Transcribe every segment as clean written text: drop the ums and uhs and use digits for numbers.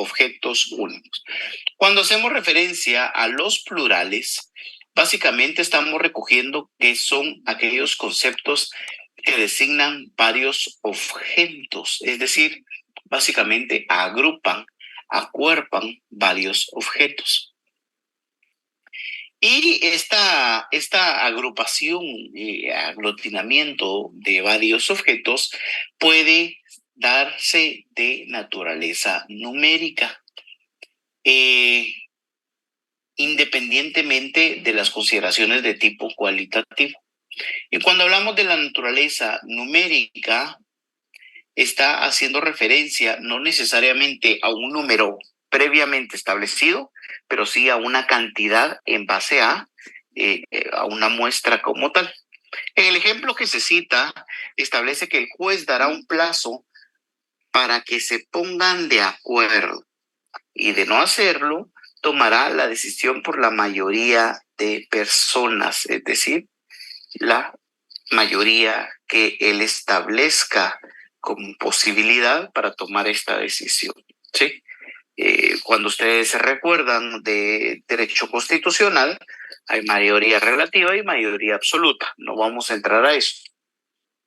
objetos únicos. Cuando hacemos referencia a los plurales, básicamente estamos recogiendo que son aquellos conceptos que designan varios objetos, es decir, básicamente agrupan, acuerpan varios objetos. Y esta agrupación, aglutinamiento de varios objetos puede darse de naturaleza numérica, independientemente de las consideraciones de tipo cualitativo. Y cuando hablamos de la naturaleza numérica, está haciendo referencia no necesariamente a un número previamente establecido, pero sí a una cantidad en base a una muestra como tal. En el ejemplo que se cita, establece que el juez dará un plazo para que se pongan de acuerdo y de no hacerlo, tomará la decisión por la mayoría de personas, es decir, la mayoría que él establezca como posibilidad para tomar esta decisión, ¿sí? Cuando ustedes se recuerdan de derecho constitucional, hay mayoría relativa y mayoría absoluta. No vamos a entrar a eso.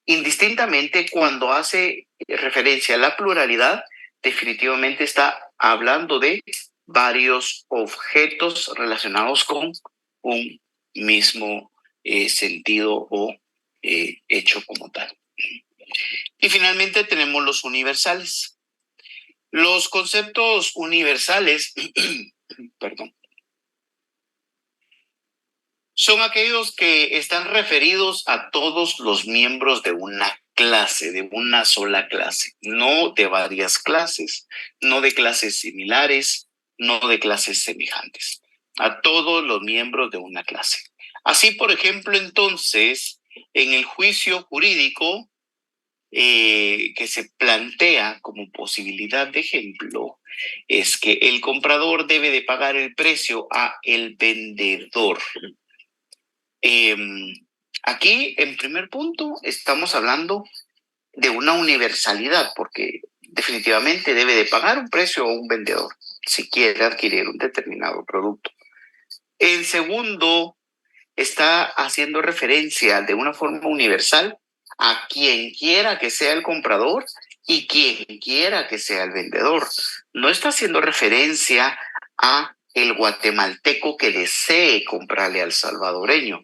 Indistintamente, cuando hace referencia a la pluralidad, definitivamente está hablando de varios objetos relacionados con un mismo sentido o hecho como tal. Y finalmente tenemos los universales. Los conceptos universales, perdón, son aquellos que están referidos a todos los miembros de una clase, de una sola clase, no de varias clases, no de clases similares, no de clases semejantes, a todos los miembros de una clase. Así, por ejemplo, entonces, en el juicio jurídico que se plantea como posibilidad de ejemplo, es que el comprador debe de pagar el precio a el vendedor. Aquí, en primer punto, estamos hablando de una universalidad, porque definitivamente debe de pagar un precio a un vendedor si quiere adquirir un determinado producto. En segundo, está haciendo referencia de una forma universal a quien quiera que sea el comprador y quien quiera que sea el vendedor. No está haciendo referencia a el guatemalteco que desee comprarle al salvadoreño.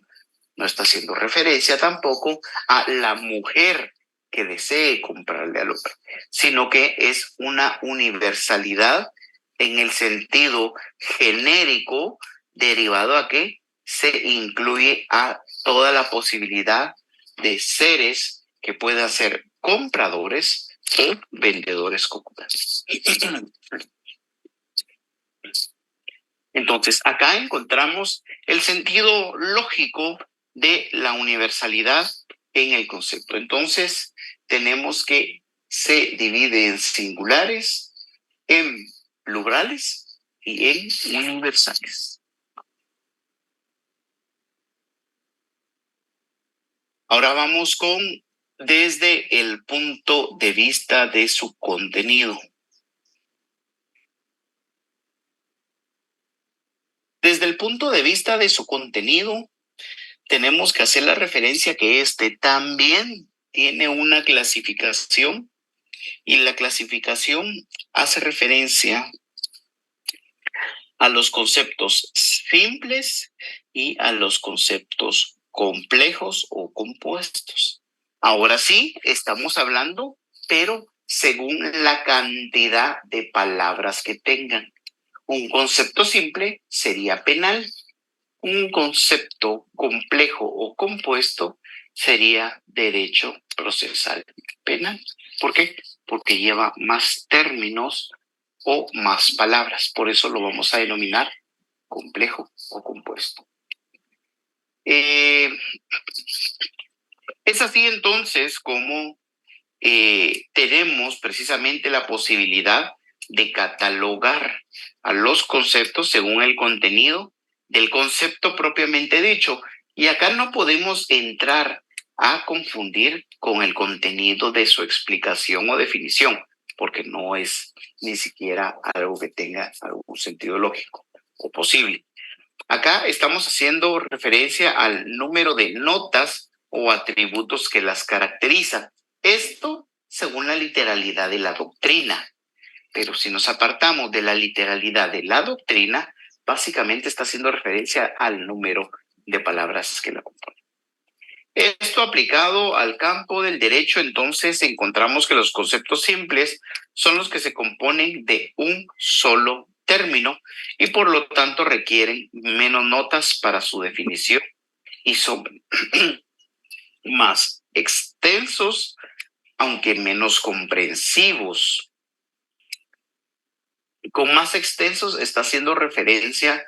No está haciendo referencia tampoco a la mujer que desee comprarle al hombre, sino que es una universalidad en el sentido genérico derivado a que se incluye a toda la posibilidad de seres que puedan ser compradores o vendedores como tal. Entonces, acá encontramos el sentido lógico de la universalidad en el concepto. Entonces, tenemos que se divide en singulares, en plurales y en universales. Ahora vamos con desde el punto de vista de su contenido. Desde el punto de vista de su contenido, tenemos que hacer la referencia que este también tiene una clasificación y la clasificación hace referencia a los conceptos simples y a los conceptos complejos o compuestos. Ahora sí, estamos hablando, pero según la cantidad de palabras que tengan. Un concepto simple sería penal. Un concepto complejo o compuesto sería derecho procesal penal. ¿Por qué? Porque lleva más términos o más palabras. Por eso lo vamos a denominar complejo o compuesto. Es así entonces como tenemos precisamente la posibilidad de catalogar a los conceptos según el contenido del concepto propiamente dicho. Y acá no podemos entrar a confundir con el contenido de su explicación o definición. porque no es ni siquiera algo que tenga algún sentido lógico o posible. Acá estamos haciendo referencia al número de notas o atributos que las caracterizan. Esto según la literalidad de la doctrina. Pero si nos apartamos de la literalidad de la doctrina, básicamente está haciendo referencia al número de palabras que la componen. Esto aplicado al campo del derecho, entonces encontramos que los conceptos simples son los que se componen de un solo término y por lo tanto requieren menos notas para su definición y son más extensos, aunque menos comprensivos. Con más extensos está haciendo referencia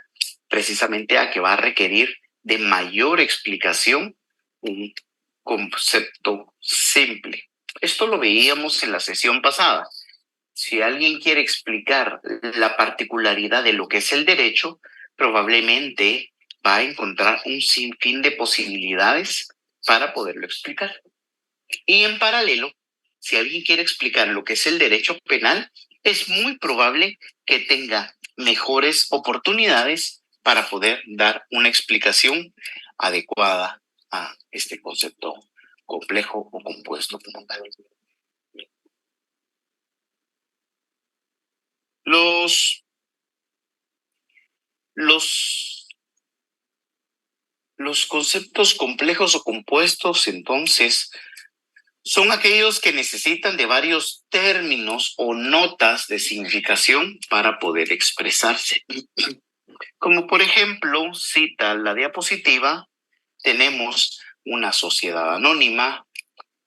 precisamente a que va a requerir de mayor explicación un concepto simple. Esto lo veíamos en la sesión pasada. Si alguien quiere explicar la particularidad de lo que es el derecho, probablemente va a encontrar un sinfín de posibilidades para poderlo explicar. Y en paralelo, si alguien quiere explicar lo que es el derecho penal, es muy probable que tenga mejores oportunidades para poder dar una explicación adecuada a este concepto complejo o compuesto como tal. Los conceptos complejos o compuestos, entonces, son aquellos que necesitan de varios términos o notas de significación para poder expresarse. Como por ejemplo, cita la diapositiva, tenemos una sociedad anónima,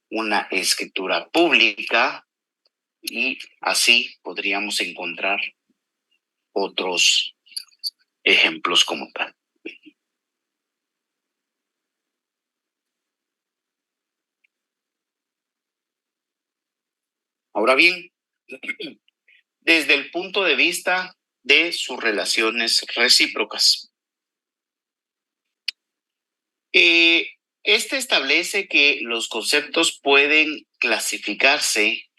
una escritura pública y así podríamos encontrar otros ejemplos como tal. Ahora bien, desde el punto de vista de sus relaciones recíprocas. Este establece que los conceptos pueden clasificarse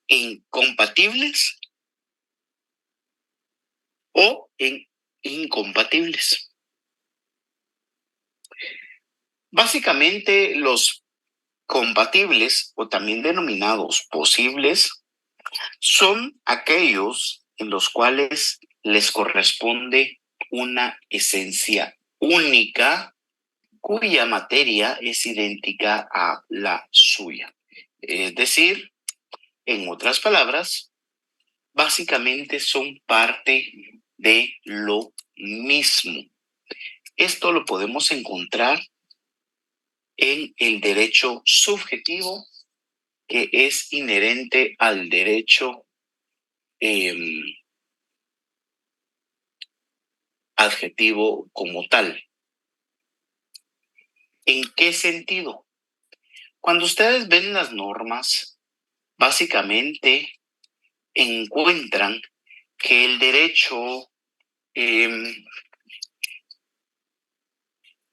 en compatibles o en incompatibles. Básicamente, los compatibles, o también denominados posibles, son aquellos en los cuales les corresponde una esencia única cuya materia es idéntica a la suya. Es decir, en otras palabras, básicamente son parte de lo mismo. Esto lo podemos encontrar en el derecho subjetivo, que es inherente al derecho adjetivo como tal. ¿En qué sentido? Cuando ustedes ven las normas, básicamente encuentran que el derecho,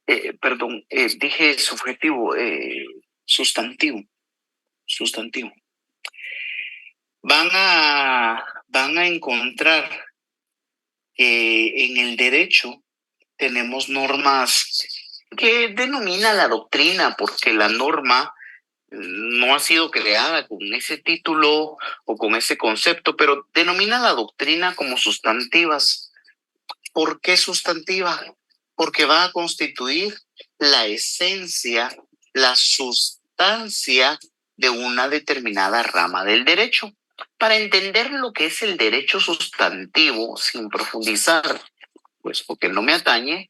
dije subjetivo, sustantivo. Van a encontrar que en el derecho tenemos normas que denomina la doctrina, porque la norma no ha sido creada con ese título o con ese concepto, pero denomina la doctrina como sustantivas. ¿Por qué sustantiva? Porque va a constituir la esencia, la sustancia de una determinada rama del derecho. Para entender lo que es el derecho sustantivo, sin profundizar, pues porque no me atañe,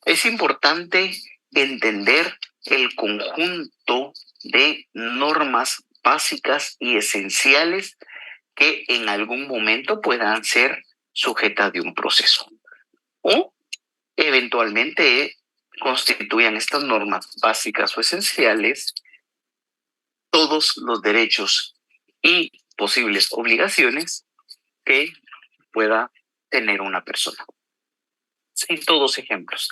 es importante entender el conjunto de normas básicas y esenciales que en algún momento puedan ser sujetas de un proceso o eventualmente constituyan estas normas básicas o esenciales todos los derechos y posibles obligaciones que pueda tener una persona. En todos ejemplos.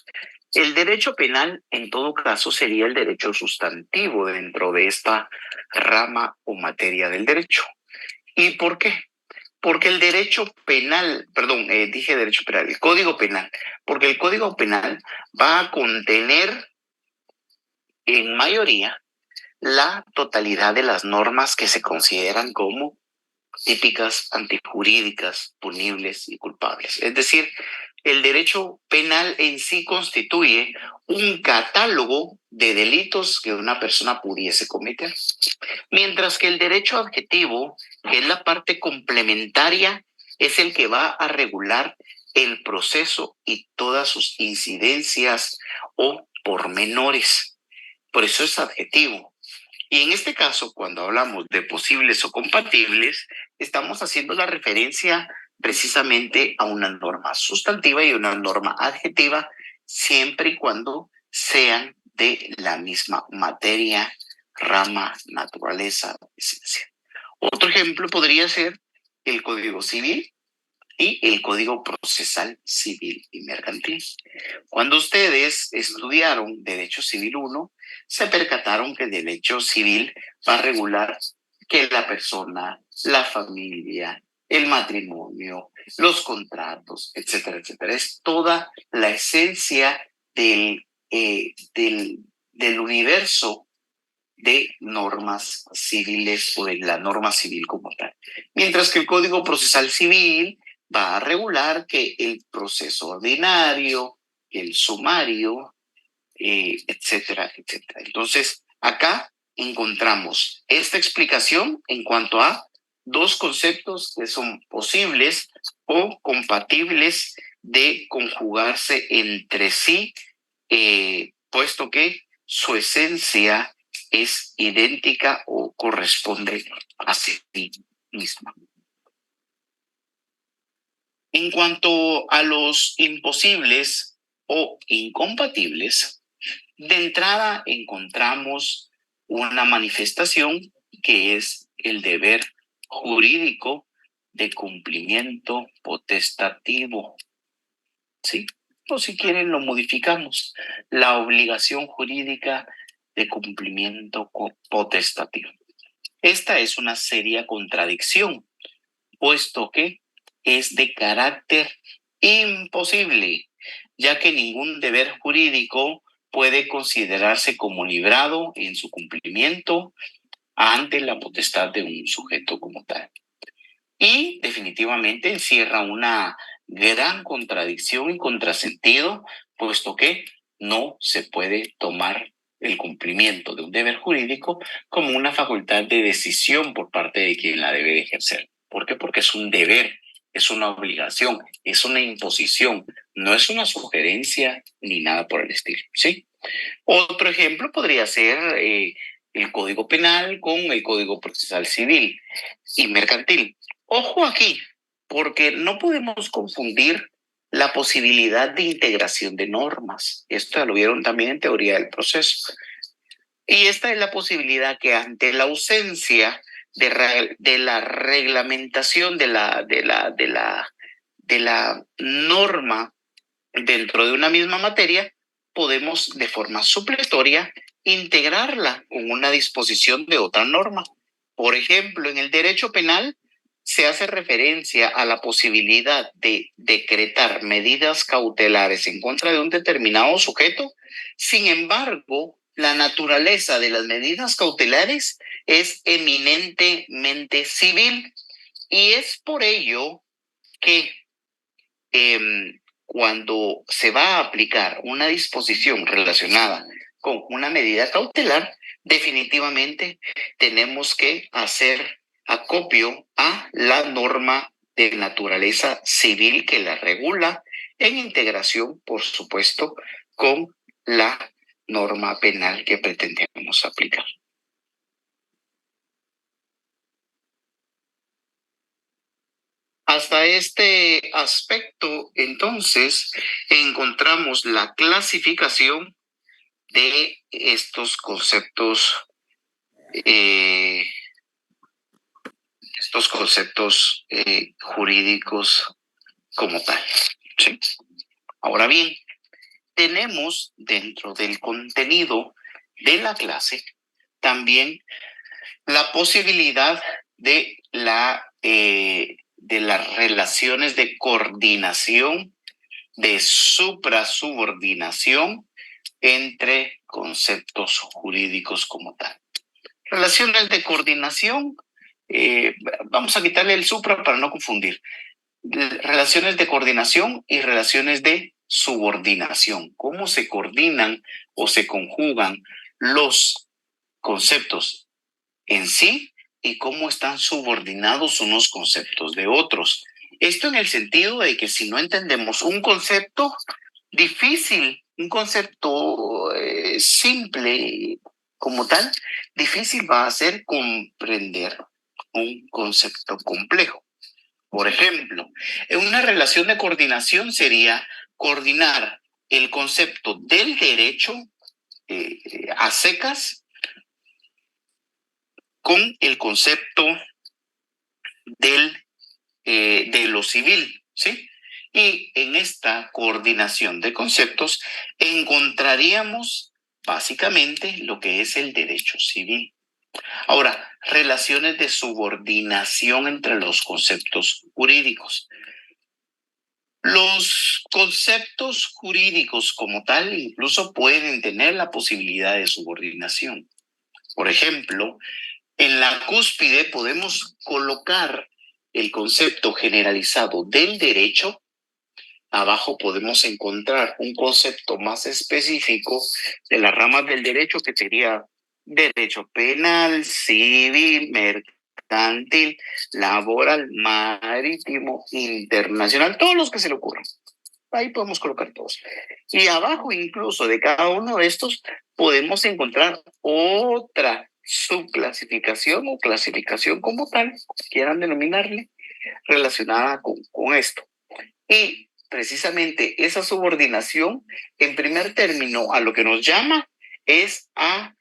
El derecho penal, en todo caso, sería el derecho sustantivo dentro de esta rama o materia del derecho. ¿Y por qué? Porque el derecho penal, perdón, dije derecho penal, el Código Penal, porque el Código Penal va a contener en mayoría la totalidad de las normas que se consideran como típicas, antijurídicas, punibles y culpables. Es decir, el derecho penal en sí constituye un catálogo de delitos que una persona pudiese cometer, mientras que el derecho adjetivo, que es la parte complementaria, es el que va a regular el proceso y todas sus incidencias o pormenores. Por eso es adjetivo. Y en este caso, cuando hablamos de posibles o compatibles, estamos haciendo la referencia precisamente a una norma sustantiva y una norma adjetiva, siempre y cuando sean de la misma materia, rama, naturaleza, esencia. Otro ejemplo podría ser el Código Civil y el Código Procesal Civil y Mercantil. Cuando ustedes estudiaron Derecho Civil 1, se percataron que el Derecho Civil va a regular que la persona, la familia, el matrimonio, los contratos, etcétera, etcétera. Es toda la esencia del universo de normas civiles o de la norma civil como tal. Mientras que el Código Procesal Civil va a regular que el proceso ordinario, el sumario, etcétera, etcétera. Entonces, acá encontramos esta explicación en cuanto a dos conceptos que son posibles o compatibles de conjugarse entre sí, puesto que su esencia es idéntica o corresponde a sí misma. En cuanto a los imposibles o incompatibles, de entrada encontramos una manifestación que es el deber jurídico de cumplimiento potestativo, ¿sí? O si quieren lo modificamos, la obligación jurídica de cumplimiento potestativo. Esta es una seria contradicción, puesto que es de carácter imposible, ya que ningún deber jurídico puede considerarse como librado en su cumplimiento ante la potestad de un sujeto como tal. Y definitivamente encierra una gran contradicción y contrasentido, puesto que no se puede tomar el cumplimiento de un deber jurídico como una facultad de decisión por parte de quien la debe ejercer. ¿Por qué? Porque es un deber, es una obligación, es una imposición, no es una sugerencia ni nada por el estilo, ¿sí? Otro ejemplo podría ser el Código Penal con el Código Procesal Civil y Mercantil. Ojo aquí, porque no podemos confundir la posibilidad de integración de normas. Esto ya lo vieron también en teoría del proceso. Y esta es la posibilidad que ante la ausencia de la reglamentación de la norma dentro de una misma materia, podemos de forma supletoria integrarla con una disposición de otra norma. Por ejemplo, en el derecho penal se hace referencia a la posibilidad de decretar medidas cautelares en contra de un determinado sujeto. Sin embargo, la naturaleza de las medidas cautelares es eminentemente civil y es por ello que cuando se va a aplicar una disposición relacionada con una medida cautelar, definitivamente tenemos que hacer acopio a la norma de naturaleza civil que la regula en integración, por supuesto, con la norma penal que pretendemos aplicar. Hasta este aspecto, entonces, encontramos la clasificación de eh, estos conceptos jurídicos como tal, ¿sí? Ahora bien, tenemos dentro del contenido de la clase también la posibilidad de la de las relaciones de coordinación, de suprasubordinación entre conceptos jurídicos como tal. Relaciones de coordinación, vamos a quitarle el supra para no confundir. Relaciones de coordinación y relaciones de subordinación. ¿Cómo se coordinan o se conjugan los conceptos en sí y cómo están subordinados unos conceptos de otros? Esto en el sentido de que si no entendemos un concepto difícil, un concepto simple como tal, difícil va a ser comprender un concepto complejo. Por ejemplo, en una relación de coordinación sería coordinar el concepto del derecho a secas con el concepto de lo civil, ¿sí? Y en esta coordinación de conceptos encontraríamos básicamente lo que es el derecho civil. Ahora, relaciones de subordinación entre los conceptos jurídicos. Los conceptos jurídicos como tal incluso pueden tener la posibilidad de subordinación. Por ejemplo, en la cúspide podemos colocar el concepto generalizado del derecho. Abajo podemos encontrar un concepto más específico de las ramas del derecho, que sería derecho penal, civil, mercantil, laboral, marítimo, internacional, todos los que se le ocurran. Ahí podemos colocar todos. Y abajo incluso de cada uno de estos podemos encontrar otra subclasificación o clasificación como tal, quieran denominarle, relacionada con esto. Y precisamente esa subordinación, en primer término, a lo que nos llama es a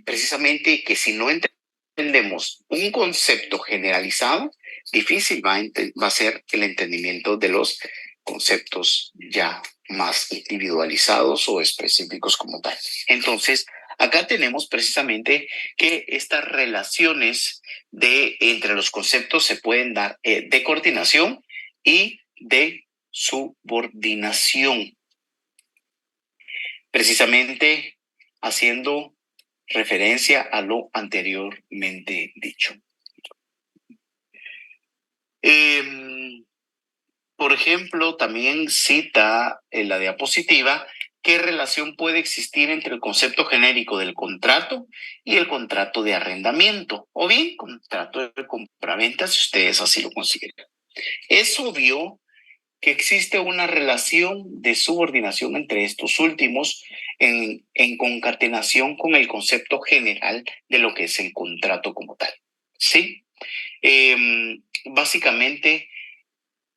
precisamente que si no entendemos un concepto generalizado, difícil va a ser el entendimiento de los conceptos ya más individualizados o específicos como tal. Entonces, acá tenemos precisamente que estas relaciones entre los conceptos se pueden dar de coordinación y de subordinación, precisamente haciendo referencia a lo anteriormente dicho. Por ejemplo, también cita en la diapositiva qué relación puede existir entre el concepto genérico del contrato y el contrato de arrendamiento, o bien contrato de compraventa, si ustedes así lo consideran. Es obvio que existe una relación de subordinación entre estos últimos en concatenación con el concepto general de lo que es el contrato como tal. ¿Sí? Básicamente,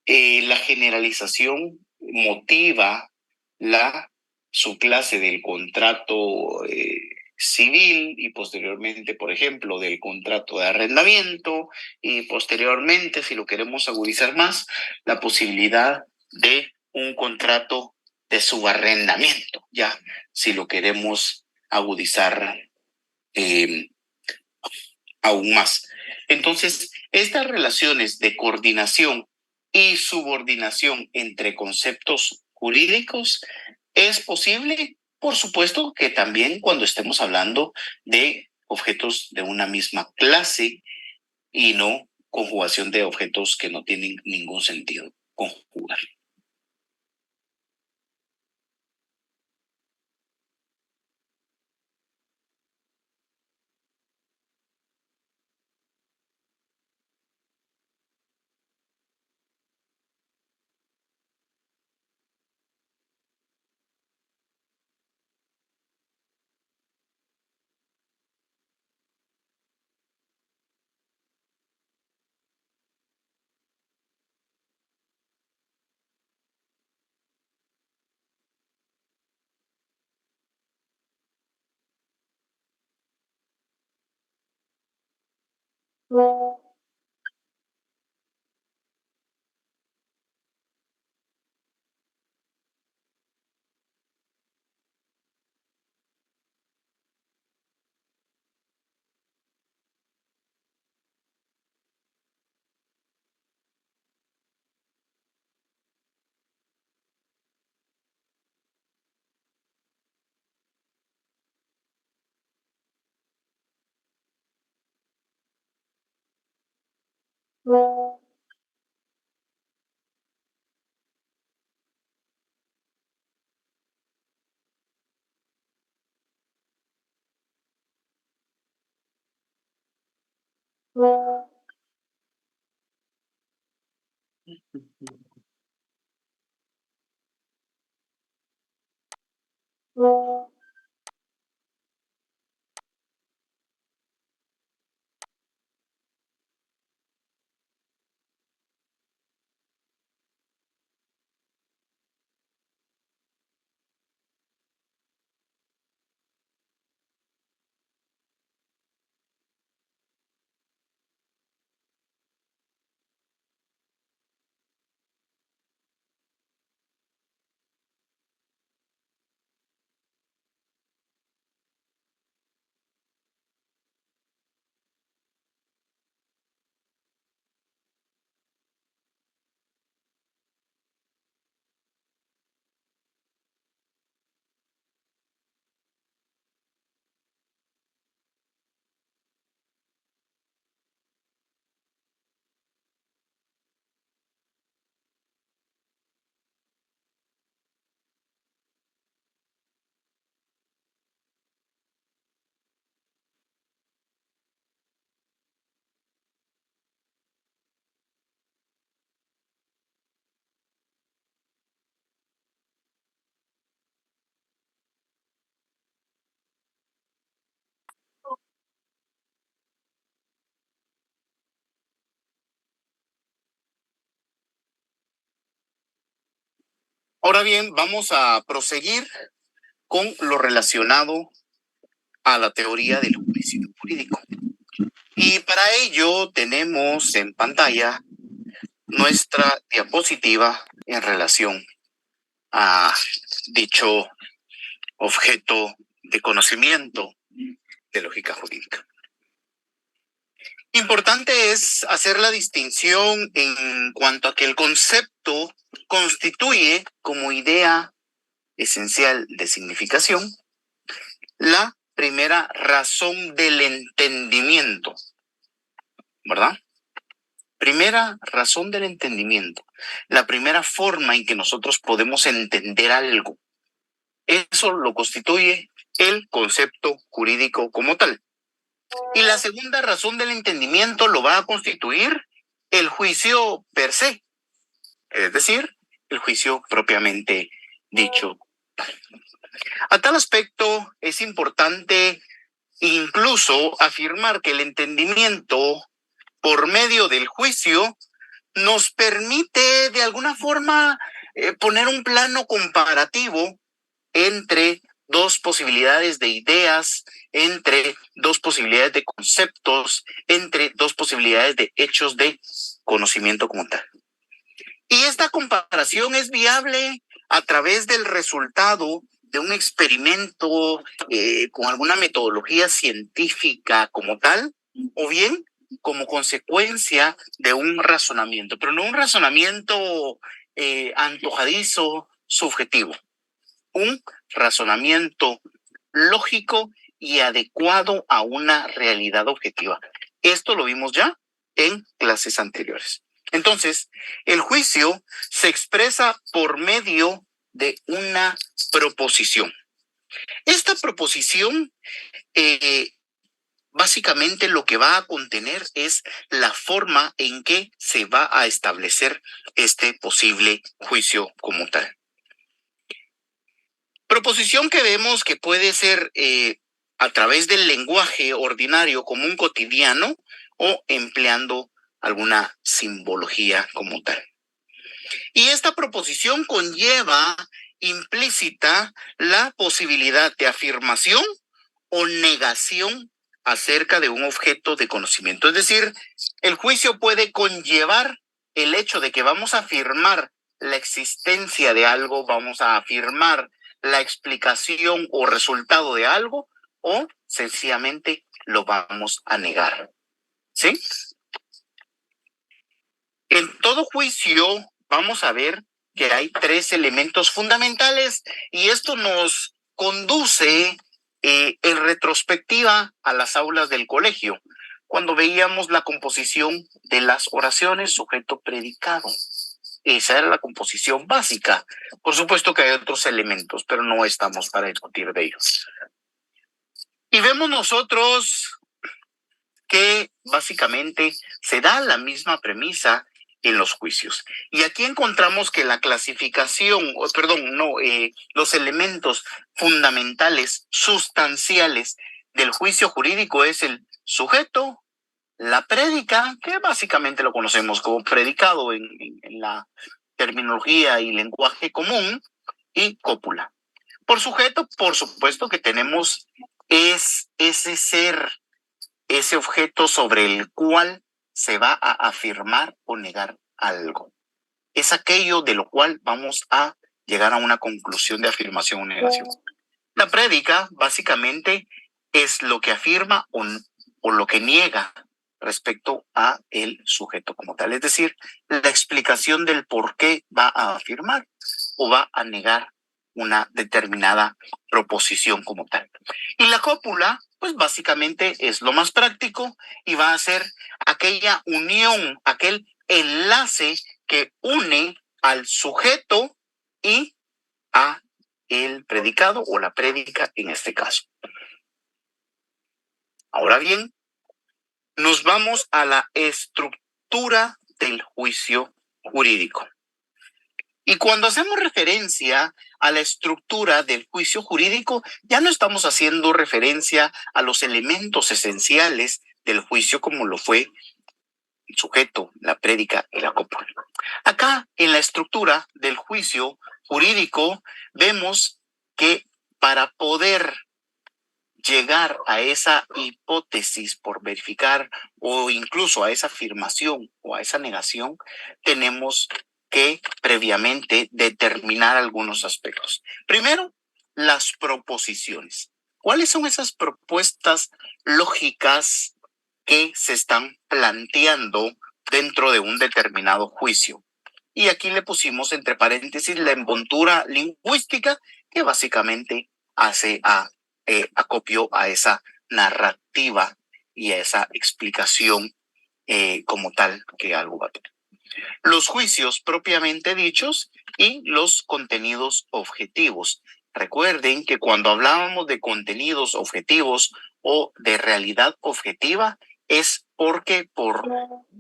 la generalización motiva la subclase del contrato civil y posteriormente, por ejemplo, del contrato de arrendamiento y posteriormente, si lo queremos agudizar más, la posibilidad de un contrato de subarrendamiento, ya, si lo queremos agudizar eh, aún más. Entonces, estas relaciones de coordinación y subordinación entre conceptos jurídicos es posible, por supuesto, que también cuando estemos hablando de objetos de una misma clase y no conjugación de objetos que no tienen ningún sentido conjugar. Ahora bien, vamos a proseguir con lo relacionado a la teoría del juicio jurídico. Y para ello tenemos en pantalla nuestra diapositiva en relación a dicho objeto de conocimiento de lógica jurídica. Importante es hacer la distinción en cuanto a que el concepto constituye como idea esencial de significación la primera razón del entendimiento, ¿verdad? Primera razón del entendimiento, la primera forma en que nosotros podemos entender algo. Eso lo constituye el concepto jurídico como tal. Y la segunda razón del entendimiento lo va a constituir el juicio per se, es decir, el juicio propiamente dicho. A tal aspecto es importante incluso afirmar que el entendimiento por medio del juicio nos permite de alguna forma poner un plano comparativo entre dos posibilidades de ideas, entre dos posibilidades de conceptos, entre dos posibilidades de hechos de conocimiento como tal. Y esta comparación es viable a través del resultado de un experimento con alguna metodología científica como tal, o bien como consecuencia de un razonamiento, pero no un razonamiento antojadizo, subjetivo, un razonamiento lógico y adecuado a una realidad objetiva. Esto lo vimos ya en clases anteriores. Entonces, el juicio se expresa por medio de una proposición. Esta proposición básicamente lo que va a contener es la forma en que se va a establecer este posible juicio como tal. Proposición que vemos que puede ser a través del lenguaje ordinario común cotidiano o empleando alguna simbología como tal. Y esta proposición conlleva implícita la posibilidad de afirmación o negación acerca de un objeto de conocimiento. Es decir, el juicio puede conllevar el hecho de que vamos a afirmar la existencia de algo, vamos a afirmar la explicación o resultado de algo, o sencillamente lo vamos a negar. ¿Sí? En todo juicio vamos a ver que hay tres elementos fundamentales y esto nos conduce en retrospectiva a las aulas del colegio. cuando veíamos la composición de las oraciones sujeto-predicado. Esa era la composición básica. Por supuesto que hay otros elementos, pero no estamos para discutir de ellos. Y vemos nosotros que básicamente se da la misma premisa en los juicios. Y aquí encontramos que la clasificación, los elementos fundamentales, sustanciales del juicio jurídico es el sujeto, la prédica, que básicamente lo conocemos como predicado en la terminología y lenguaje común, y cópula. Por sujeto, por supuesto que tenemos ese ser, ese objeto sobre el cual se va a afirmar o negar algo. Es aquello de lo cual vamos a llegar a una conclusión de afirmación o negación. La prédica, básicamente, es lo que afirma o lo que niega respecto a el sujeto como tal. Es decir, la explicación del por qué va a afirmar o va a negar una determinada proposición como tal. Y la cópula, pues básicamente es lo más práctico y va a ser aquella unión, aquel enlace que une al sujeto y a el predicado o la prédica en este caso. Ahora bien, nos vamos a la estructura del juicio jurídico. Y cuando hacemos referencia a la estructura del juicio jurídico, ya no estamos haciendo referencia a los elementos esenciales del juicio como lo fue el sujeto, la prédica y la cópula. Acá, en la estructura del juicio jurídico, vemos que para poder llegar a esa hipótesis por verificar o incluso a esa afirmación o a esa negación, tenemos que previamente determinar algunos aspectos. Primero, las proposiciones. ¿Cuáles son esas propuestas lógicas que se están planteando dentro de un determinado juicio? Y aquí le pusimos entre paréntesis la envoltura lingüística que básicamente hace acopio a esa narrativa y a esa explicación como tal que algo va a tener. Los juicios propiamente dichos y los contenidos objetivos. Recuerden que cuando hablábamos de contenidos objetivos o de realidad objetiva es porque por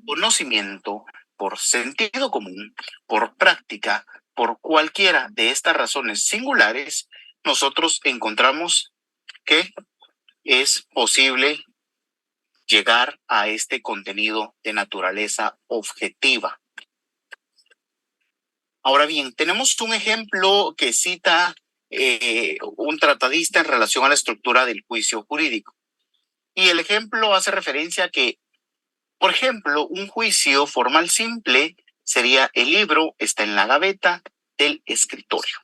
conocimiento, por sentido común, por práctica, por cualquiera de estas razones singulares, nosotros encontramos que es posible llegar a este contenido de naturaleza objetiva. Ahora bien, tenemos un ejemplo que cita un tratadista en relación a la estructura del juicio jurídico. Y el ejemplo hace referencia a que, por ejemplo, un juicio formal simple sería el libro está en la gaveta del escritorio.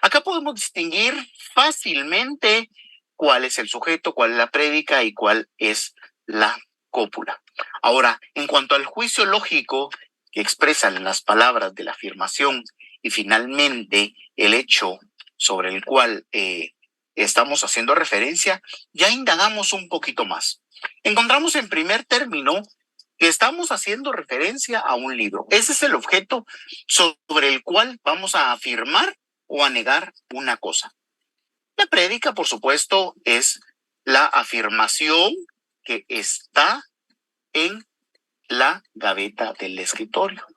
Acá podemos distinguir fácilmente cuál es el sujeto, cuál es la prédica y cuál es la cópula. Ahora, en cuanto al juicio lógico que expresan las palabras de la afirmación y finalmente el hecho sobre el cual estamos haciendo referencia, ya indagamos un poquito más. Encontramos en primer término que estamos haciendo referencia a un libro. Ese es el objeto sobre el cual vamos a afirmar o a negar una cosa. La prédica, por supuesto, es la afirmación que está en la gaveta del escritorio.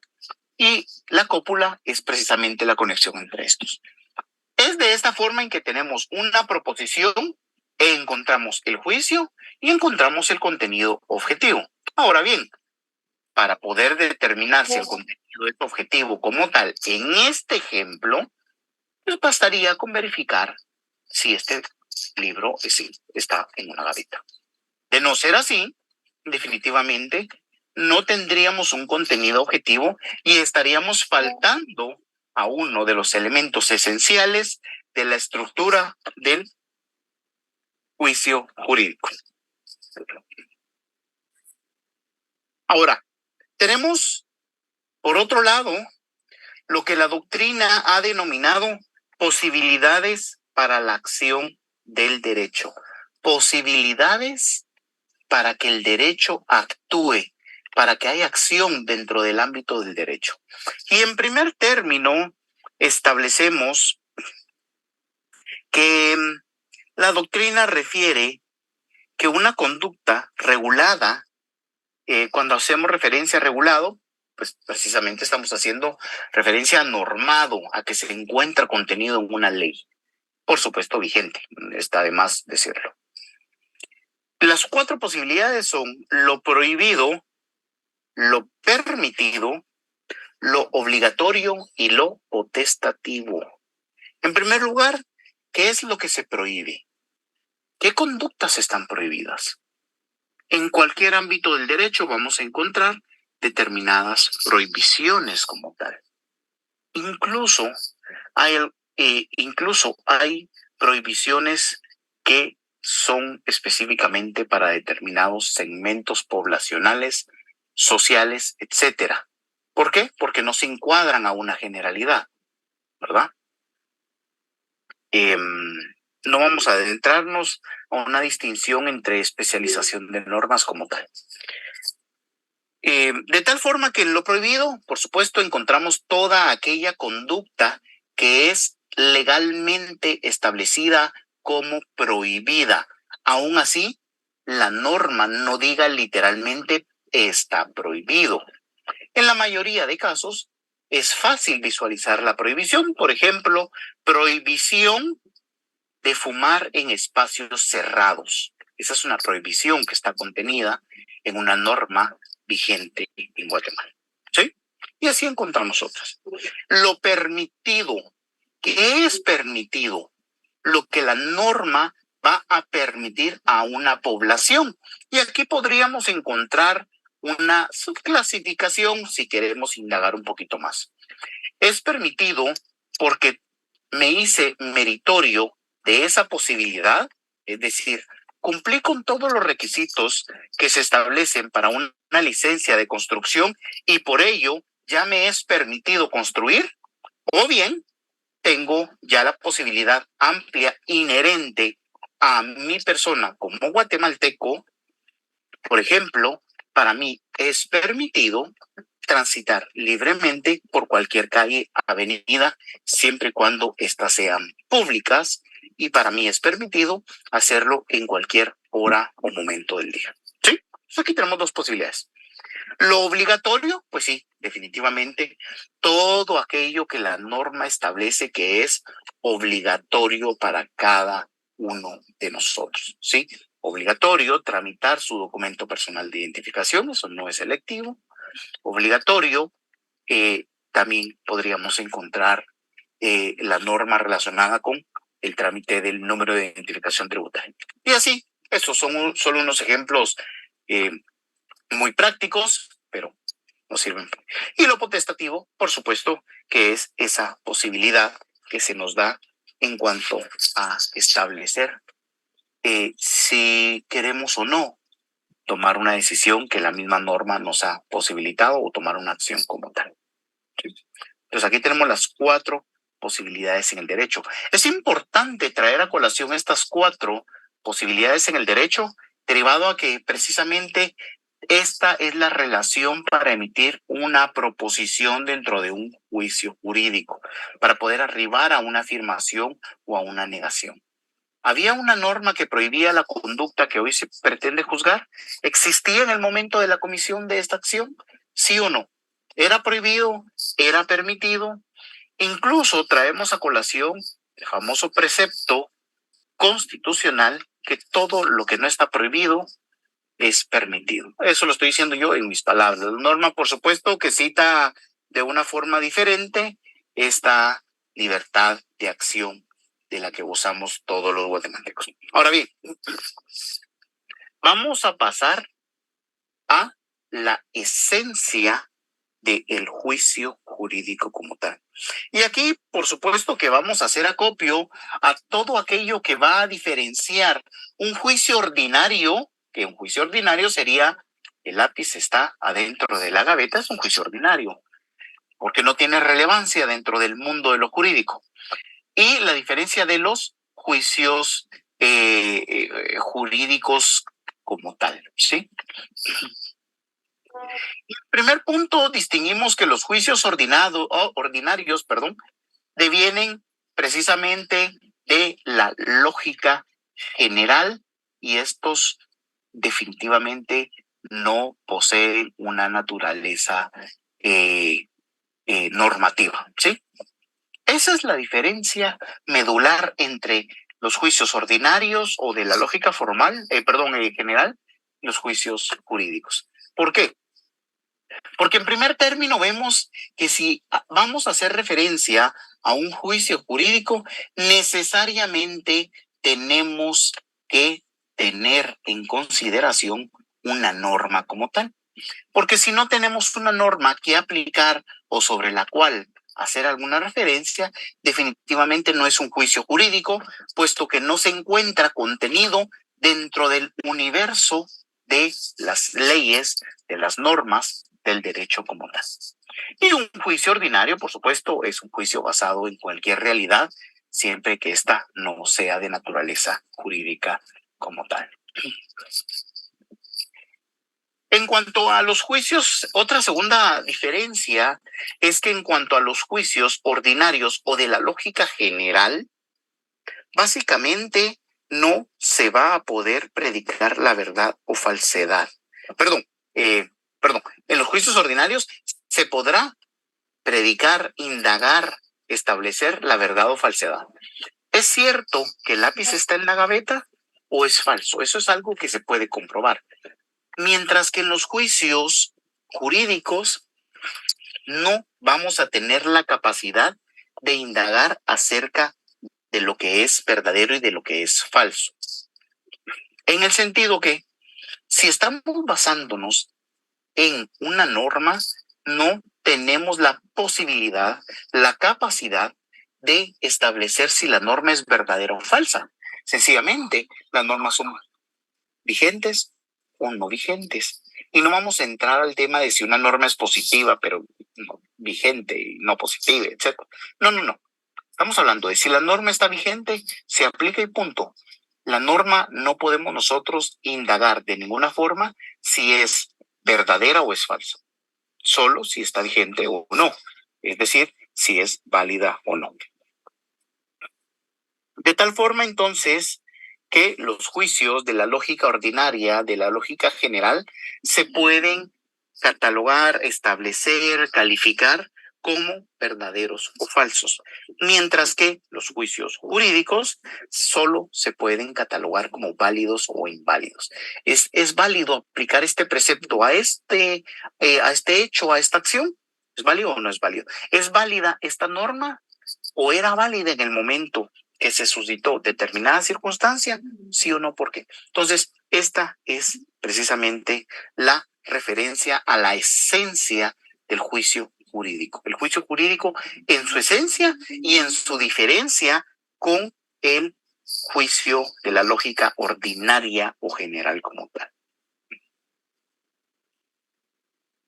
Y la cópula es precisamente la conexión entre estos. Es de esta forma en que tenemos una proposición, encontramos el juicio y encontramos el contenido objetivo. Ahora bien, para poder determinar si el contenido es objetivo como tal, en este ejemplo, pues bastaría con verificar si este libro está en una gaveta. De no ser así, definitivamente no tendríamos un contenido objetivo y estaríamos faltando a uno de los elementos esenciales de la estructura del juicio jurídico. Ahora, tenemos, por otro lado, lo que la doctrina ha denominado posibilidades para la acción del derecho. Posibilidades para que el derecho actúe, para que haya acción dentro del ámbito del derecho. Y en primer término, establecemos que la doctrina refiere que una conducta regulada, cuando hacemos referencia a regulado, pues precisamente estamos haciendo referencia a normado, a que se encuentra contenido en una ley. Por supuesto, vigente, está de más decirlo. Las 4 posibilidades son lo prohibido, lo permitido, lo obligatorio y lo potestativo. En primer lugar, ¿qué es lo que se prohíbe? ¿Qué conductas están prohibidas? En cualquier ámbito del derecho vamos a encontrar determinadas prohibiciones como tal. Incluso hay prohibiciones que son específicamente para determinados segmentos poblacionales, sociales, etcétera. ¿Por qué? Porque no se encuadran a una generalidad, ¿verdad? No vamos a adentrarnos a una distinción entre especialización de normas como tal. De tal forma que en lo prohibido, por supuesto, encontramos toda aquella conducta que es legalmente establecida como prohibida. Aún así, la norma no diga literalmente está prohibido. En la mayoría de casos, es fácil visualizar la prohibición. Por ejemplo, prohibición de fumar en espacios cerrados. Esa es una prohibición que está contenida en una norma vigente en Guatemala. ¿Sí? Y así encontramos otras. Lo permitido. ¿Qué es permitido? Lo que la norma va a permitir a una población. Y aquí podríamos encontrar una subclasificación si queremos indagar un poquito más. Es permitido porque me hice meritorio de esa posibilidad, es decir, cumplí con todos los requisitos que se establecen para una licencia de construcción y por ello ya me es permitido construir, o bien tengo ya la posibilidad amplia inherente a mi persona como guatemalteco. Por ejemplo, para mí es permitido transitar libremente por cualquier calle, avenida, siempre y cuando éstas sean públicas, y para mí es permitido hacerlo en cualquier hora o momento del día. ¿Sí? Entonces aquí tenemos 2 posibilidades. Lo obligatorio, pues sí, definitivamente, todo aquello que la norma establece que es obligatorio para cada uno de nosotros, ¿sí? Obligatorio tramitar su documento personal de identificación, eso no es selectivo. Obligatorio, también podríamos encontrar la norma relacionada con el trámite del número de identificación tributaria. Y así, estos son solo unos ejemplos muy prácticos, pero nos sirven. Y lo potestativo, por supuesto, que es esa posibilidad que se nos da en cuanto a establecer si queremos o no tomar una decisión que la misma norma nos ha posibilitado o tomar una acción como tal. ¿Sí? Entonces aquí tenemos las 4 posibilidades en el derecho. Es importante traer a colación estas 4 posibilidades en el derecho, derivado a que precisamente esta es la relación para emitir una proposición dentro de un juicio jurídico, para poder arribar a una afirmación o a una negación. ¿Había una norma que prohibía la conducta que hoy se pretende juzgar? ¿Existía en el momento de la comisión de esta acción? ¿Sí o no? ¿Era prohibido? ¿Era permitido? Incluso traemos a colación el famoso precepto constitucional que todo lo que no está prohibido es permitido. Eso lo estoy diciendo yo en mis palabras. La norma, por supuesto, que cita de una forma diferente esta libertad de acción de la que gozamos todos los guatemaltecos. Ahora bien, vamos a pasar a la esencia del juicio jurídico como tal. Y aquí, por supuesto, que vamos a hacer acopio a todo aquello que va a diferenciar un juicio ordinario, que un juicio ordinario sería el lápiz está adentro de la gaveta, es un juicio ordinario, porque no tiene relevancia dentro del mundo de lo jurídico. Y la diferencia de los juicios jurídicos como tal, ¿sí? Primer punto, distinguimos que los juicios ordinarios, devienen precisamente de la lógica general y estos definitivamente no poseen una naturaleza normativa, ¿sí? Esa es la diferencia medular entre los juicios ordinarios o de la lógica formal, general, y los juicios jurídicos. ¿Por qué? Porque en primer término vemos que si vamos a hacer referencia a un juicio jurídico, necesariamente tenemos que tener en consideración una norma como tal. Porque si no tenemos una norma que aplicar o sobre la cual hacer alguna referencia, definitivamente no es un juicio jurídico, puesto que no se encuentra contenido dentro del universo de las leyes, de las normas del derecho como tal. Y un juicio ordinario, por supuesto, es un juicio basado en cualquier realidad, siempre que ésta no sea de naturaleza jurídica como tal. En cuanto a los juicios, otra segunda diferencia es que en cuanto a los juicios ordinarios o de la lógica general, básicamente no se va a poder predicar la verdad o falsedad. Perdón, en los juicios ordinarios se podrá predicar, indagar, establecer la verdad o falsedad. ¿Es cierto que el lápiz está en la gaveta o es falso? Eso es algo que se puede comprobar. Mientras que en los juicios jurídicos no vamos a tener la capacidad de indagar acerca de lo que es verdadero y de lo que es falso. En el sentido que si estamos basándonos en una norma, no tenemos la posibilidad, la capacidad de establecer si la norma es verdadera o falsa. Sencillamente, las normas son vigentes o no vigentes. Y no vamos a entrar al tema de si una norma es positiva, pero no, vigente y no positiva, etc. No. Estamos hablando de si la norma está vigente, se aplica y punto. La norma no podemos nosotros indagar de ninguna forma si es verdadera o es falsa. Solo si está vigente o no. Es decir, si es válida o no. De tal forma, entonces, que los juicios de la lógica ordinaria, de la lógica general, se pueden catalogar, establecer, calificar como verdaderos o falsos, mientras que los juicios jurídicos solo se pueden catalogar como válidos o inválidos. ¿Es válido aplicar este precepto a este hecho, a esta acción? ¿Es válido o no es válido? ¿Es válida esta norma o era válida en el momento que se suscitó determinada circunstancia, sí o no, por qué? Entonces, esta es precisamente la referencia a la esencia del juicio jurídico. El juicio jurídico en su esencia y en su diferencia con el juicio de la lógica ordinaria o general como tal.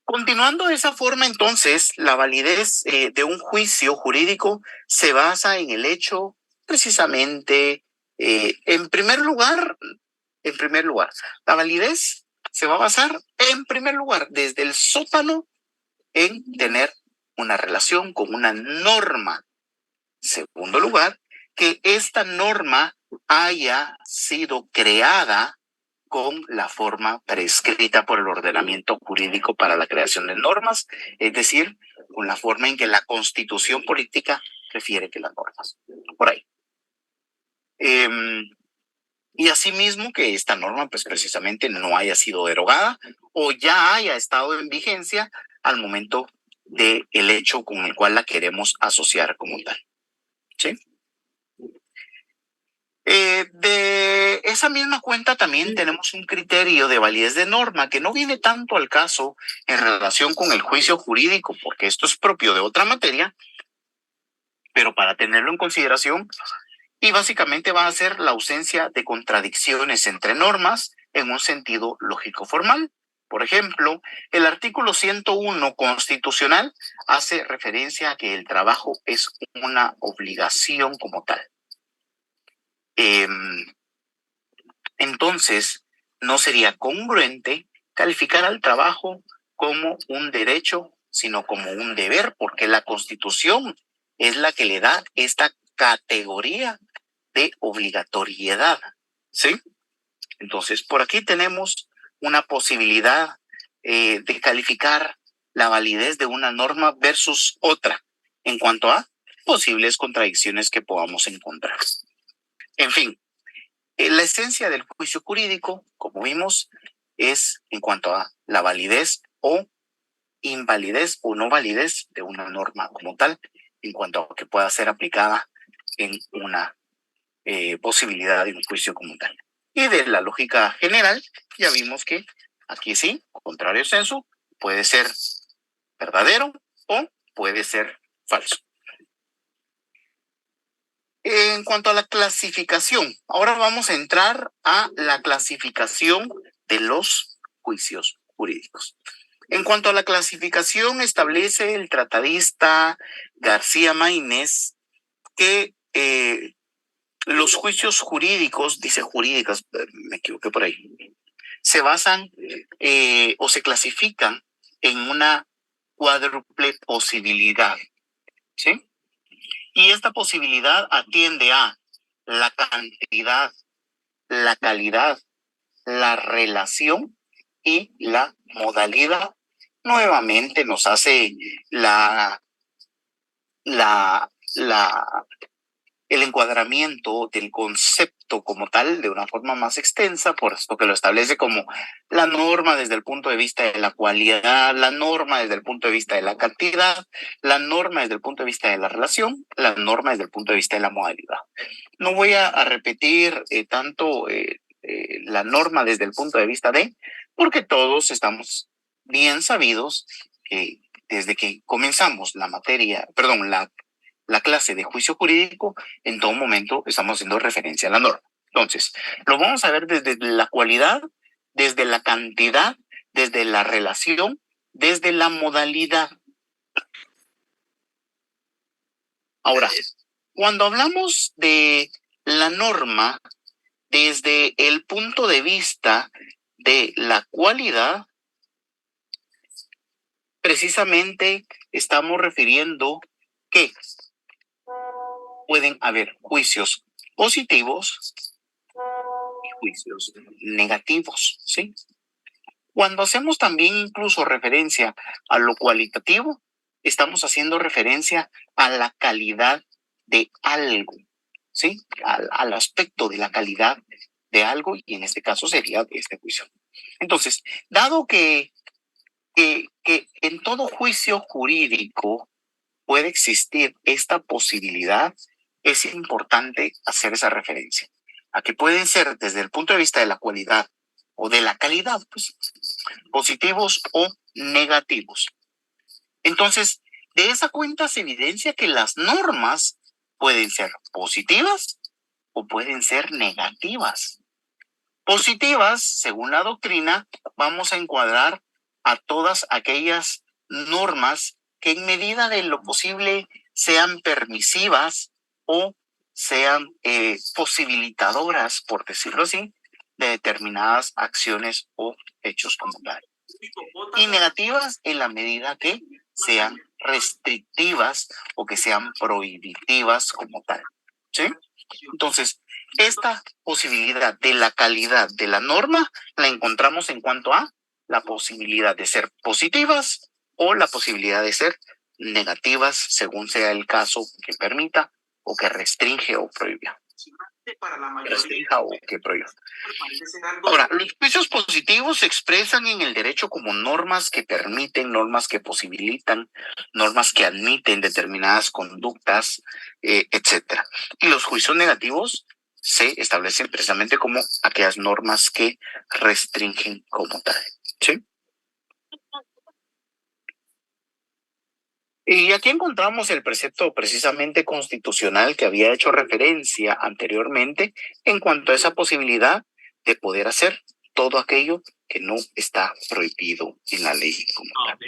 Continuando de esa forma, entonces, la validez de un juicio jurídico se basa en el hecho precisamente, en primer lugar, la validez se va a basar en primer lugar desde el sótano en tener una relación con una norma. Segundo lugar, que esta norma haya sido creada con la forma prescrita por el ordenamiento jurídico para la creación de normas, es decir, con la forma en que la Constitución política refiere que las normas. Por ahí. Y asimismo que esta norma, pues precisamente no haya sido derogada o ya haya estado en vigencia al momento del hecho con el cual la queremos asociar como tal. ¿Sí? De esa misma cuenta también tenemos un criterio de validez de norma que no viene tanto al caso en relación con el juicio jurídico, porque esto es propio de otra materia, pero para tenerlo en consideración, y básicamente va a ser la ausencia de contradicciones entre normas en un sentido lógico formal. Por ejemplo, el artículo 101 constitucional hace referencia a que el trabajo es una obligación como tal. Entonces, no sería congruente calificar al trabajo como un derecho, sino como un deber, porque la Constitución es la que le da esta categoría de obligatoriedad, ¿sí? Entonces, por aquí tenemos una posibilidad de calificar la validez de una norma versus otra en cuanto a posibles contradicciones que podamos encontrar. En fin, la esencia del juicio jurídico, como vimos, es en cuanto a la validez o invalidez o no validez de una norma como tal, en cuanto a que pueda ser aplicada en una posibilidad de un juicio como tal. Y de la lógica general, ya vimos que aquí sí, contrario censo, puede ser verdadero o puede ser falso. En cuanto a la clasificación, ahora vamos a entrar a la clasificación de los juicios jurídicos. En cuanto a la clasificación, establece el tratadista García Maínez que los juicios jurídicos, dice jurídicas, me equivoqué por ahí, se basan o se clasifican en una cuádruple posibilidad, ¿sí? Y esta posibilidad atiende a la cantidad, la calidad, la relación y la modalidad. Nuevamente nos hace la, el encuadramiento del concepto como tal de una forma más extensa, por esto que lo establece como la norma desde el punto de vista de la cualidad, la norma desde el punto de vista de la cantidad, la norma desde el punto de vista de la relación, la norma desde el punto de vista de la modalidad. No voy a repetir tanto la norma desde el punto de vista de, porque todos estamos bien sabidos que desde que comenzamos la materia, perdón, la clase de juicio jurídico, en todo momento estamos haciendo referencia a la norma. Entonces, lo vamos a ver desde la cualidad, desde la cantidad, desde la relación, desde la modalidad. Ahora, cuando hablamos de la norma desde el punto de vista de la cualidad, precisamente estamos refiriendo que pueden haber juicios positivos y juicios negativos, ¿sí? Cuando hacemos también incluso referencia a lo cualitativo, estamos haciendo referencia a la calidad de algo, ¿sí? Al aspecto de la calidad de algo, y en este caso sería de este juicio. Entonces, dado que en todo juicio jurídico puede existir esta posibilidad, es importante hacer esa referencia a que pueden ser desde el punto de vista de la cualidad o de la calidad, pues, positivos o negativos. Entonces, de esa cuenta se evidencia que las normas pueden ser positivas o pueden ser negativas. Positivas, según la doctrina, vamos a encuadrar a todas aquellas normas que en medida de lo posible sean permisivas o sean posibilitadoras, por decirlo así, de determinadas acciones o hechos como tal. Y negativas en la medida que sean restrictivas o que sean prohibitivas como tal. ¿Sí? Entonces, esta posibilidad de la calidad de la norma la encontramos en cuanto a la posibilidad de ser positivas o la posibilidad de ser negativas, según sea el caso que permita o que restringe o prohíba. Restrinja o que prohíba. Ahora, los juicios positivos se expresan en el derecho como normas que permiten, normas que posibilitan, normas que admiten determinadas conductas, etcétera. Y los juicios negativos se establecen precisamente como aquellas normas que restringen como tal. ¿Sí? Y aquí encontramos el precepto precisamente constitucional que había hecho referencia anteriormente en cuanto a esa posibilidad de poder hacer todo aquello que no está prohibido en la ley como tal.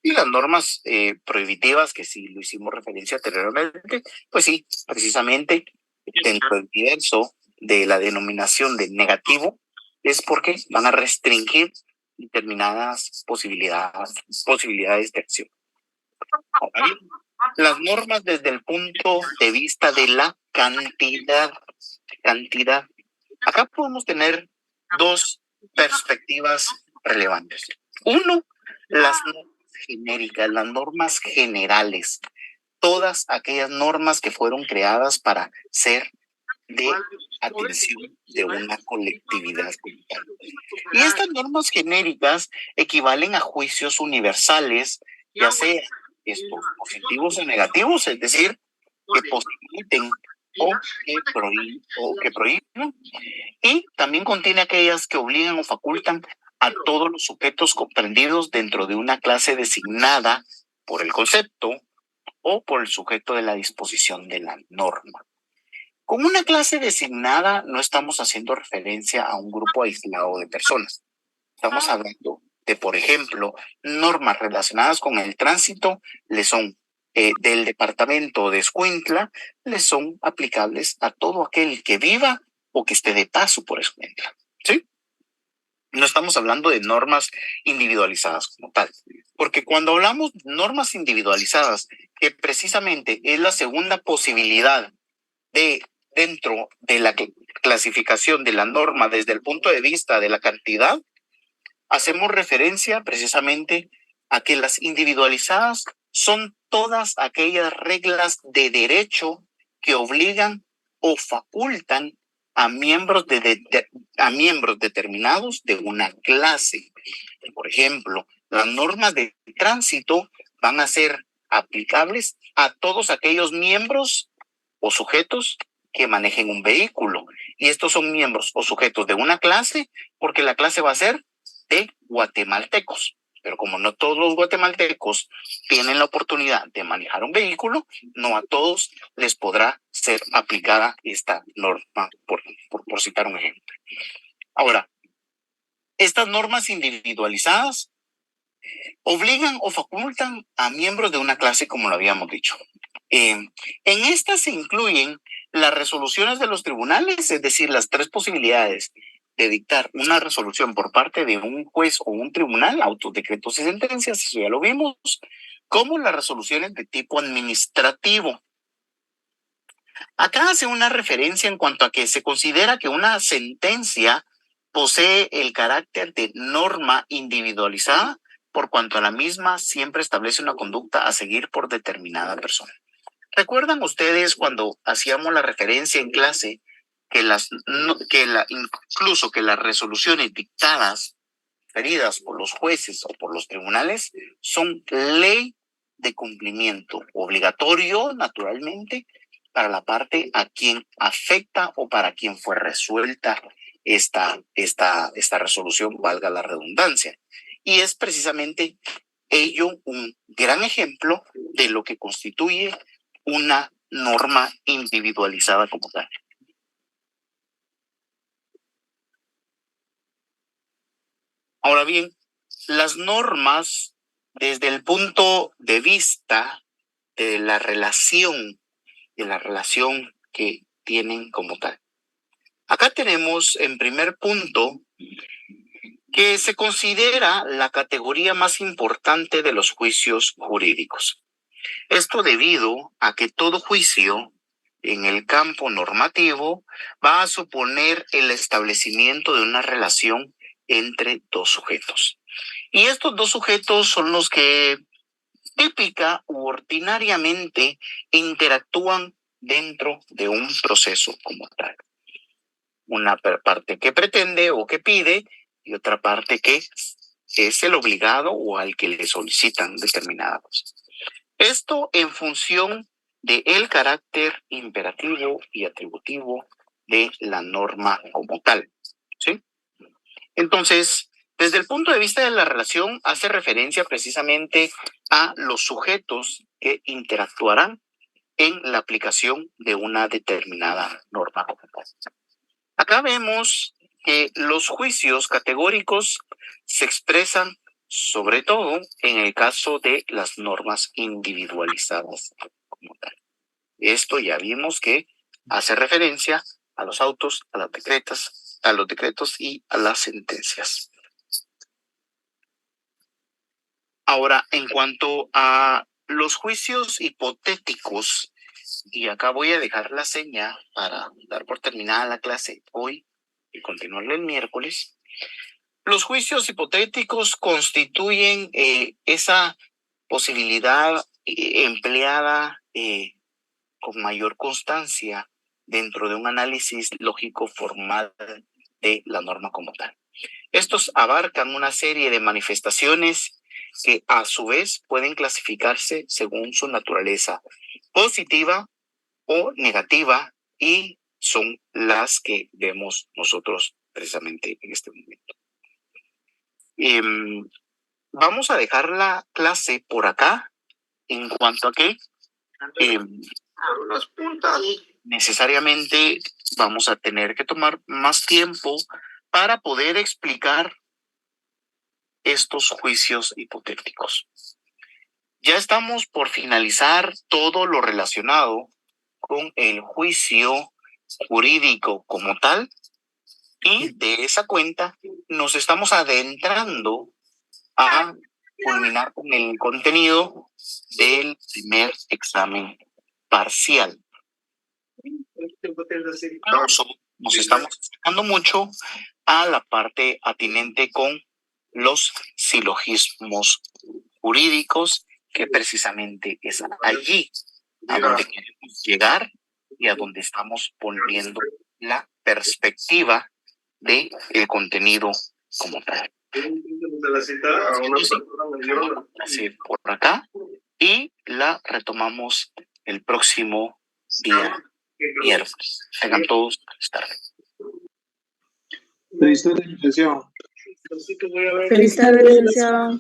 Y las normas prohibitivas, que sí lo hicimos referencia anteriormente, pues sí, precisamente dentro del universo de la denominación de negativo, es porque van a restringir determinadas posibilidades de acción. Ahora bien, las normas desde el punto de vista de la cantidad. Acá podemos tener dos perspectivas relevantes. Uno, las normas genéricas, las normas generales, todas aquellas normas que fueron creadas para ser de atención de una colectividad. Y estas normas genéricas equivalen a juicios universales, ya sea estos positivos o negativos, es decir, que posibiliten o que prohíben, y también contiene aquellas que obligan o facultan a todos los sujetos comprendidos dentro de una clase designada por el concepto o por el sujeto de la disposición de la norma. Con una clase designada no estamos haciendo referencia a un grupo aislado de personas. Estamos hablando de, por ejemplo, normas relacionadas con el tránsito, le son del departamento de Escuintla, le son aplicables a todo aquel que viva o que esté de paso por Escuintla. ¿Sí? No estamos hablando de normas individualizadas como tal, porque cuando hablamos de normas individualizadas, que precisamente es la segunda posibilidad de dentro de la clasificación de la norma desde el punto de vista de la cantidad, hacemos referencia precisamente a que las individualizadas son todas aquellas reglas de derecho que obligan o facultan a miembros determinados de una clase. Por ejemplo, las normas de tránsito van a ser aplicables a todos aquellos miembros o sujetos que manejen un vehículo. Y estos son miembros o sujetos de una clase, porque la clase va a ser de guatemaltecos. Pero como no todos los guatemaltecos tienen la oportunidad de manejar un vehículo, no a todos les podrá ser aplicada esta norma, por citar un ejemplo. Ahora, estas normas individualizadas obligan o facultan a miembros de una clase, como lo habíamos dicho. En estas se incluyen las resoluciones de los tribunales, es decir, las tres posibilidades de dictar una resolución por parte de un juez o un tribunal, autos, decretos y sentencias, eso ya lo vimos, como las resoluciones de tipo administrativo. Acá hace una referencia en cuanto a que se considera que una sentencia posee el carácter de norma individualizada por cuanto a la misma siempre establece una conducta a seguir por determinada persona. ¿Recuerdan ustedes cuando hacíamos la referencia en clase que incluso que las resoluciones dictadas, referidas por los jueces o por los tribunales, son ley de cumplimiento obligatorio, naturalmente, para la parte a quien afecta o para quien fue resuelta esta resolución, valga la redundancia? Y es precisamente ello un gran ejemplo de lo que constituye una norma individualizada como tal. Ahora bien, las normas desde el punto de vista de la relación que tienen como tal. Acá tenemos en primer punto que se considera la categoría más importante de los juicios jurídicos. Esto debido a que todo juicio en el campo normativo va a suponer el establecimiento de una relación entre dos sujetos. Y estos dos sujetos son los que típica u ordinariamente interactúan dentro de un proceso como tal. Una parte que pretende o que pide y otra parte que es el obligado o al que le solicitan determinada cosa. Esto en función del carácter imperativo y atributivo de la norma como tal, ¿sí? Entonces, desde el punto de vista de la relación, hace referencia precisamente a los sujetos que interactuarán en la aplicación de una determinada norma como tal. Acá vemos que los juicios categóricos se expresan sobre todo en el caso de las normas individualizadas como tal. Esto ya vimos que hace referencia a los autos, a las decretas a los decretos y a las sentencias. Ahora, en cuanto a los juicios hipotéticos, y acá voy a dejar la seña para dar por terminada la clase hoy y continuarla el miércoles. Los juicios hipotéticos constituyen esa posibilidad empleada con mayor constancia dentro de un análisis lógico formal de la norma como tal. Estos abarcan una serie de manifestaciones que a su vez pueden clasificarse según su naturaleza positiva o negativa y son las que vemos nosotros precisamente en este momento. Vamos a dejar la clase por acá en cuanto a que las puntas necesariamente vamos a tener que tomar más tiempo para poder explicar estos juicios hipotéticos. Ya estamos por finalizar todo lo relacionado con el juicio jurídico como tal y de esa cuenta nos estamos adentrando a culminar con el contenido del primer examen parcial. Nos estamos acercando mucho a la parte atinente con los silogismos jurídicos, que precisamente es allí a donde queremos llegar y a donde estamos poniendo la perspectiva del contenido como tal. Así por acá y la retomamos el próximo día viernes. Tengan todos buenas tardes. Feliz tarde, licenciado. Feliz tarde, licenciado.